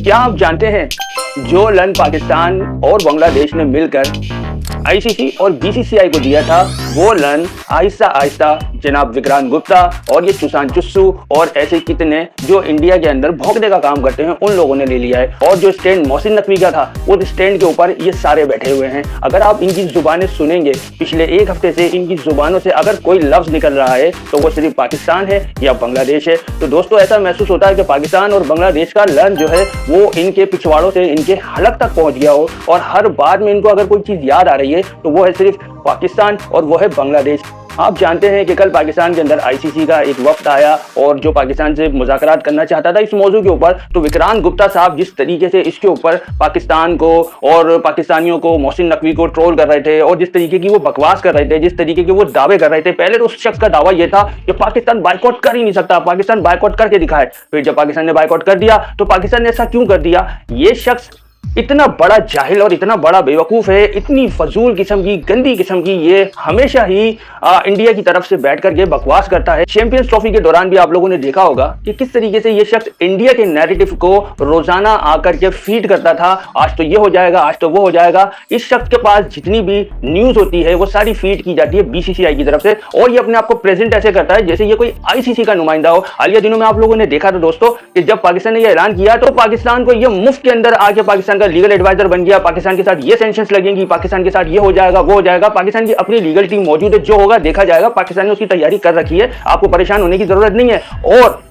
क्या आप जानते हैं जो लन पाकिस्तान और बांग्लादेश ने मिलकर आईसीसी और बीसीसीआई को दिया था, वो लन आहिस्ता आहिस्ता जनाब विक्रांत गुप्ता और ये चुसान चुस्सू और ऐसे कितने जो इंडिया के अंदर भौंकने का काम करते हैं उन लोगों ने ले लिया है। और जो स्टैंड मोहसिन नकवी का था वो स्टैंड के ऊपर ये सारे बैठे हुए हैं। अगर आप इनकी जुबानें सुनेंगे, पिछले एक हफ्ते से इनकी जुबानों से अगर कोई लफ्ज निकल रहा है तो वो सिर्फ पाकिस्तान है या बांग्लादेश है। तो दोस्तों ऐसा महसूस होता है कि पाकिस्तान और बांग्लादेश का लन जो है वो इनके पिछवाड़ों से इनके हलक तक पहुंच गया हो, और हर बात में इनको अगर कोई चीज याद आ रही है तो वो है सिर्फ पाकिस्तान और वो है बांग्लादेश। आप जानते हैं कि कल पाकिस्तान के अंदर आईसीसी का एक वफ्द आया और जो पाकिस्तान से मुज़ाकरात करना चाहता था इस मौजू के ऊपर। तो विक्रांत गुप्ता साहब जिस तरीके से इसके ऊपर पाकिस्तान को और पाकिस्तानियों को, मोहसिन नकवी को ट्रोल कर रहे थे और जिस तरीके की वो बकवास कर रहे थे, जिस तरीके के वो दावे कर रहे थे, पहले तो उस शख्स का दावा ये था कि पाकिस्तान बाइकआउट कर ही नहीं सकता, पाकिस्तान बाइकआउट करके दिखाए। फिर जब पाकिस्तान ने बाइकआउट कर दिया तो पाकिस्तान ने ऐसा क्यों कर दिया? ये शख्स इतना बड़ा जाहिल और इतना बड़ा बेवकूफ़ है, इतनी फजूल किस्म की, गंदी किस्म की, ये हमेशा ही इंडिया की तरफ से बैठ करके बकवास करता है। चैंपियंस ट्रॉफी के दौरान भी आप लोगों ने देखा होगा कि किस तरीके से ये शख्स इंडिया के नैरेटिव को रोजाना आकर के फीड करता था। आज तो ये हो जाएगा, आज तो वो हो जाएगा। इस शख्स के पास जितनी भी न्यूज होती है वो सारी फीड की जाती है बीसीसीआई की तरफ से, और ये अपने आप को प्रेजेंट ऐसे करता है जैसे ये कोई आईसीसी का नुमाइंदा हो। हालिया दिनों में आप लोगों ने देखा था दोस्तों कि जब पाकिस्तान ने यह ऐलान किया तो पाकिस्तान को ये मुफ्त के अंदर आके पाकिस्तान का लीगल एडवाइजर बन गया। पाकिस्तान के साथ ये सैंक्शंस लगेंगी, पाकिस्तान के साथ ये हो जाएगा, वो हो जाएगा। पाकिस्तान की अपनी लीगल टीम मौजूद है, जो होगा देखा जाएगा। पाकिस्तान ने उसकी तैयारी कर रखी है, आपको परेशान होने की जरूरत नहीं है। और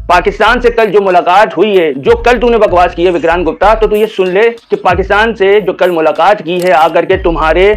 पाकिस्तान से कल जो मुलाकात हुई है, जो कल तूने बकवास की है विक्रांत गुप्ता, तो तू ये सुन ले कि पाकिस्तान से जो कल मुलाकात की है आकर के तुम्हारे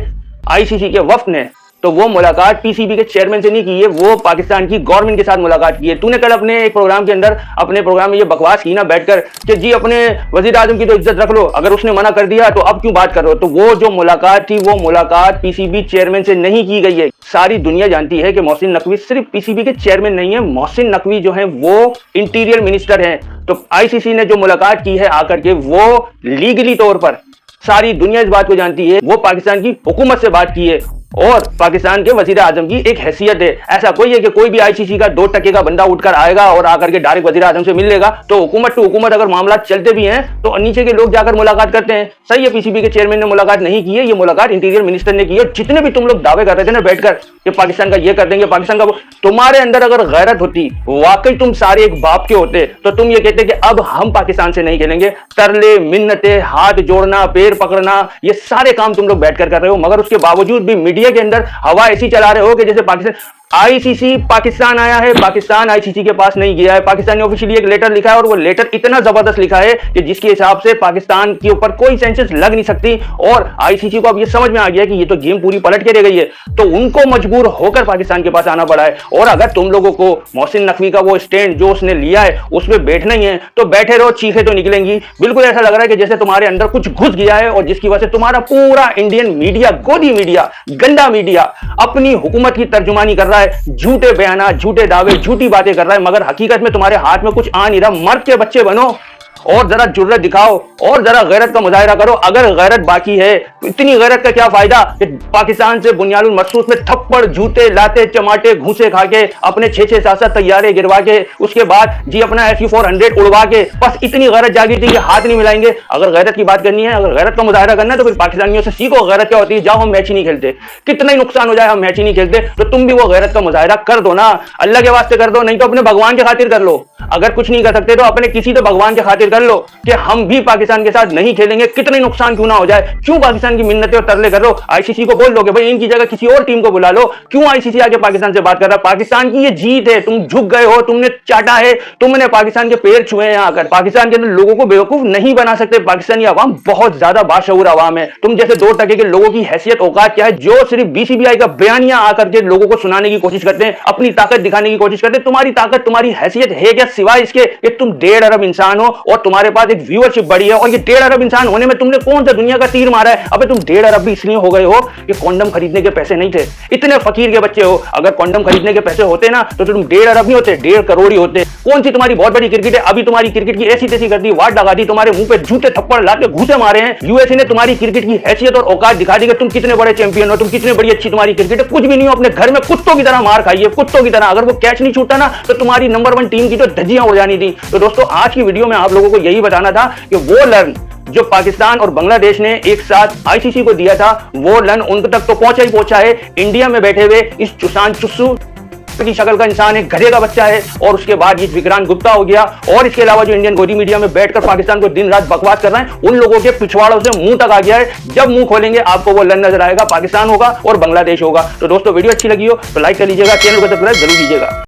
आईसीसी के वफ्द ने, तो वो मुलाकात पीसीबी के चेयरमैन से नहीं की है, वो पाकिस्तान की गवर्नमेंट के साथ मुलाकात की है। तूने कल अपने एक प्रोग्राम के अंदर, अपने प्रोग्राम में ये बकवास की ना बैठकर कि जी अपने वजीर आजम की तो इज्जत रख लो, अगर उसने मना कर दिया तो अब क्यों बात कर रहे हो? तो वो जो मुलाकात थी वो मुलाकात पीसीबी चेयरमैन से नहीं की गई है। सारी दुनिया जानती है कि मोहसिन नकवी सिर्फ पीसीबी के चेयरमैन नहीं है, मोहसिन नकवी जो है वो इंटीरियर मिनिस्टर है। तो आईसीसी ने जो मुलाकात की है आकर के वो लीगली तौर पर सारी दुनिया इस बात को जानती है, वो पाकिस्तान की हुकूमत से बात की है और पाकिस्तान के वजीर आजम की एक हैसियत है। ऐसा कोई है कि कोई भी आईसीसी का 2 टके का बंदा उठकर आएगा और आकर के डायरेक्ट वजीर आजम से मिल लेगा। तो हुकूमत टू हुकूमत अगर मामला चलते भी हैं तो नीचे के लोग जाकर मुलाकात करते हैं। सही है, पीसीबी के चेयरमैन ने मुलाकात नहीं की है, ये मुलाकात इंटीरियर मिनिस्टर ने की है। जितने भी तुम लोग दावे कर रहे थे ना बैठकर कि पाकिस्तान का ये कर देंगे, पाकिस्तान का वो, तुम्हारे अंदर अगर गैरत होती, वाकई तुम सारे एक बाप के होते, तो तुम ये कहते कि अब हम पाकिस्तान से नहीं खेलेंगे। तरले, मिन्नते, हाथ जोड़ना, पैर पकड़ना, ये सारे काम तुम लोग बैठकर कर रहे हो, मगर उसके बावजूद भी मीडिया के अंदर हवा ऐसी चला रहे हो कि जैसे पाकिस्तान आईसीसी पाकिस्तान आया है, पाकिस्तान आईसीसी के पास नहीं गया है। पाकिस्तान ने ऑफिशियली एक लेटर लिखा है और वो लेटर इतना जबरदस्त लिखा है कि जिसके हिसाब से पाकिस्तान के ऊपर कोई सेंसेस लग नहीं सकती। और आईसीसी को अब ये समझ में आ गया कि ये तो गेम पूरी पलट के रह गई है, तो उनको मजबूर होकर पाकिस्तान के पास आना पड़ा है। और अगर तुम लोगों को मोहसिन नकवी का वो स्टैंड जो उसने लिया है उसमें बैठना ही है तो बैठे रहो, चीखें तो निकलेंगी। बिल्कुल ऐसा लग रहा है कि जैसे तुम्हारे अंदर कुछ घुस गया है और जिसकी वजह से तुम्हारा पूरा इंडियन मीडिया, गोदी मीडिया, गंदा मीडिया अपनी हुकूमत की तर्जुमानी कर रहा है, झूठे बयाना, झूठे दावे, झूठी बातें कर रहा है, मगर हकीकत में तुम्हारे हाथ में कुछ आ नहीं रहा। मर्द के बच्चे बनो और जरा जुर्रत दिखाओ और जरा गैरत का मुजाहिरा करो। अगर गैरत बाकी है तो इतनी गैरत का क्या फायदा कि पाकिस्तान से बुनियादुल मखसूस में थप्पड़, जूते, लाते, चमाटे, घूसे खा के अपने 6-6, 7-7 तैयारे गिरवा के उसके बाद जी अपना SU-400 उड़वा के बस इतनी गैरत जागी थी कि हाथ नहीं मिलाएंगे। अगर गैरत की बात करनी है, अगर गैरत का मुजाहिरा करना है तो फिर पाकिस्तानियों से सीखो गैरत क्या होती है। जाओ, हम मैच ही नहीं खेलते, कितना ही नुकसान हो जाए हम मैच ही नहीं खेलते, तो तुम भी वो गैरत का मुजाहिरा कर दो ना, अल्लाह के वास्ते कर दो, नहीं तो अपने भगवान के खातिर कर लो। अगर कुछ नहीं कर सकते तो अपने किसी तो भगवान के खातिर कर लो कि हम भी पाकिस्तान के साथ नहीं खेलेंगे, कितने नुकसान क्यों ना हो जाए। क्यों पाकिस्तान की मिन्नतें और तरले कर रहे हो? आईसीसी को बोल दो कि भाई इनकी जगह किसी और टीम को बुला लो। क्यों आईसीसी आके पाकिस्तान से बात कर रहा है? पाकिस्तान की ये जीत है, तुम झुक गए हो, तुमने चाटा है, तुमने पाकिस्तान के पैर छुए हैं आकर। पाकिस्तान के अंदर लोगों को बेवकूफ नहीं बना सकते। पाकिस्तानी अवाम बहुत ज्यादा बाशऊर अवाम है। तुम जैसे 2 टके के लोगों की हैसियत औकात क्या है जो सिर्फ बीसीबीआई का बयानिया आकर के लोगों को सुनाने की कोशिश करते हैं, अपनी ताकत दिखाने की कोशिश करते हैं। तुम्हारी ताकत, तुम्हारी हैसियत है क्या सिवाय इसके कि तुम 1.5 अरब इंसान हो और तुम्हारे पास एक व्यूअरशिप बड़ी है? और ये 1.5 अरब इंसान होने में तुमने कौन सा दुनिया का तीर मारा है? अबे तुम 1.5 अरब भी इसलिए हो गए हो कि कॉन्डम खरीदने के पैसे नहीं थे। इतने फकीर के बच्चे हो, अगर कॉन्डम खरीदने के पैसे होते ना तो तुम 1.5 अरब नहीं होते, 1.5 करोड़ ही होते। कौन सी तुम्हारी बहुत बड़ी क्रिकेट है? अभी तुम्हारी क्रिकेट की ऐसी तैसी कर दी, वाट लगा दी, तुम्हारे मुंह पे जूते थप्पड़ लाके घूसे मारे हैं। यूएसए ने तुम्हारी क्रिकेट की हैसियत और औकात दिखा दी कि तुम कितने बड़े चैंपियन हो, तुम कितने बड़ी अच्छी तुम्हारी क्रिकेट है। कुछ भी नहीं हो, अपने घर में कुत्तों की तरह मार खाइए, कुत्तों की तरह। अगर वो कैच नहीं छूटा ना तो तुम्हारी नंबर 1 टीम की तो धज्जियां उड़ जानी थी। तो दोस्तों आज की वीडियो में आप लोगों को को यही बताना था कि वो लन जो पाकिस्तान और बांग्लादेश ने एक साथ आईसीसी को दिया था, वो लन उन तक तो पहुंचा ही पहुंचा है। इंडिया में बैठे हुए इस चुसान चुस्सू की शक्ल का इंसान है, गधे का बच्चा है, और उसके बाद ये विक्रांत गुप्ता हो गया, और इसके अलावा जो इंडियन गोदी मीडिया में बैठकर पाकिस्तान को दिन रात बकवास कर रहे हैं, उन लोगों के पिछवाड़ों से मुंह तक आ गया है। जब मुंह खोलेंगे आपको वो लन नजर आएगा, पाकिस्तान होगा और बांग्लादेश होगा। तो दोस्तों वीडियो अच्छी लगी हो तो लाइक कर लीजिएगा, चैनल को सब्सक्राइब जरूर कीजिएगा।